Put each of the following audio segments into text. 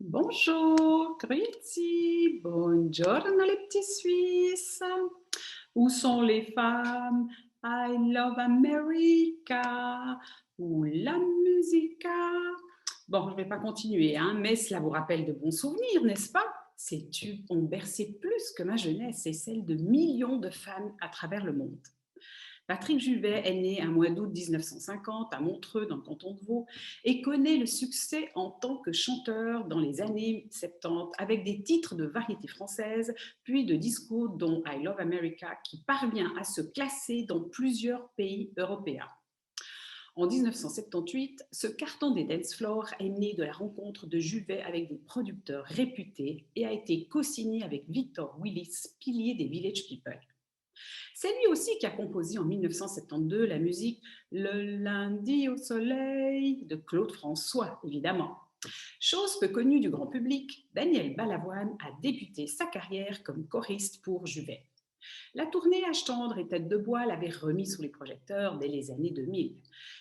Bonjour, grüezi, buongiorno les petits Suisses. Où sont les femmes? I love America. Ou la musica. Bon, je ne vais pas continuer, hein, mais cela vous rappelle de bons souvenirs, n'est-ce pas? Ces tubes ont bercé plus que ma jeunesse et celle de millions de femmes à travers le monde. Patrick Juvet est né un mois d'août 1950 à Montreux, dans le canton de Vaud, et connaît le succès en tant que chanteur dans les années 70 avec des titres de variété française, puis de disco dont I Love America, qui parvient à se classer dans plusieurs pays européens. En 1978, ce carton des dance floors est né de la rencontre de Juvet avec des producteurs réputés et a été co-signé avec Victor Willis, pilier des Village People. C'est lui aussi qui a composé en 1972 la musique Le lundi au soleil de Claude François, évidemment. Chose peu connue du grand public, Daniel Balavoine a débuté sa carrière comme choriste pour Juvet. La tournée Âge tendre et Tête de bois l'avait remis sous les projecteurs dès les années 2000.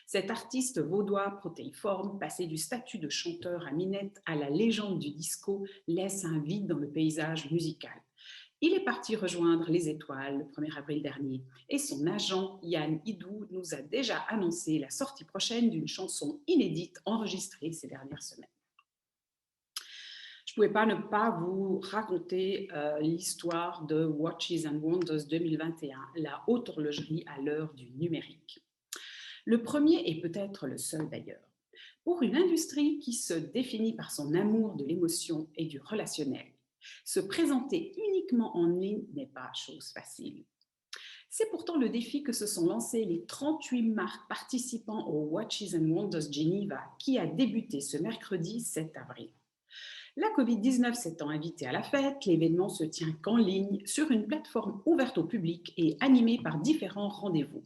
Cet artiste vaudois protéiforme, passé du statut de chanteur à minette à la légende du disco, laisse un vide dans le paysage musical. Il est parti rejoindre les Étoiles le 1er avril dernier et son agent Yann Hidou nous a déjà annoncé la sortie prochaine d'une chanson inédite enregistrée ces dernières semaines. Je ne pouvais pas ne pas vous raconter l'histoire de Watches and Wonders 2021, la haute horlogerie à l'heure du numérique. Le premier et peut-être le seul d'ailleurs. Pour une industrie qui se définit par son amour de l'émotion et du relationnel, se présenter uniquement en ligne n'est pas chose facile. C'est pourtant le défi que se sont lancés les 38 marques participant au Watches and Wonders Geneva qui a débuté ce mercredi 7 avril. La Covid-19 s'étant invitée à la fête, l'événement se tient qu'en ligne sur une plateforme ouverte au public et animée par différents rendez-vous.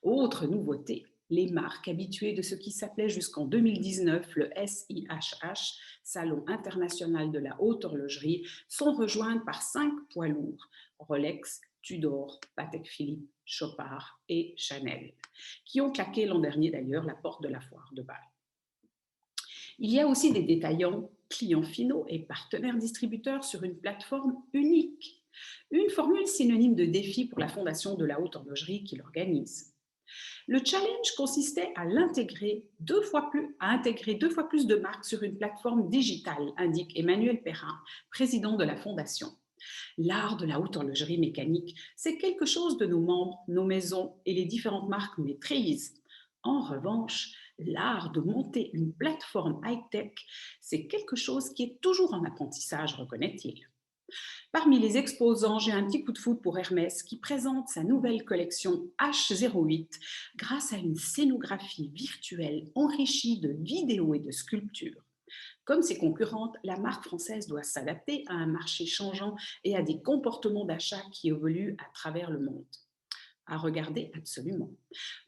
Autre nouveauté, les marques habituées de ce qui s'appelait jusqu'en 2019 le SIHH, Salon international de la haute horlogerie, sont rejointes par 5 poids lourds, Rolex, Tudor, Patek Philippe, Chopard et Chanel, qui ont claqué l'an dernier d'ailleurs la porte de la foire de Bâle. Il y a aussi des détaillants, clients finaux et partenaires distributeurs sur une plateforme unique. Une formule synonyme de défi pour la fondation de la haute horlogerie qui l'organise. Le challenge consistait à intégrer deux fois plus de marques sur une plateforme digitale, indique Emmanuel Perrin, président de la fondation. L'art de la haute horlogerie mécanique, c'est quelque chose de nos membres, nos maisons et les différentes marques maîtrisent. En revanche, l'art de monter une plateforme high-tech, c'est quelque chose qui est toujours en apprentissage, reconnaît-il. Parmi les exposants, j'ai un petit coup de foudre pour Hermès qui présente sa nouvelle collection H08 grâce à une scénographie virtuelle enrichie de vidéos et de sculptures. Comme ses concurrentes, la marque française doit s'adapter à un marché changeant et à des comportements d'achat qui évoluent à travers le monde. À regarder absolument.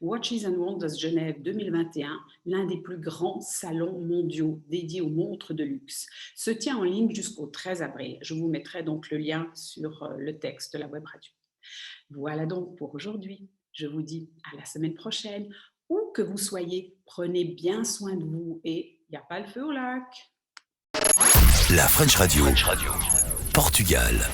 Watches and Wonders Genève 2021, l'un des plus grands salons mondiaux dédiés aux montres de luxe, se tient en ligne jusqu'au 13 avril. Je vous mettrai donc le lien sur le texte de la web radio. Voilà donc pour aujourd'hui. Je vous dis à la semaine prochaine. Où que vous soyez, prenez bien soin de vous et il n'y a pas le feu au lac. La French Radio. Portugal.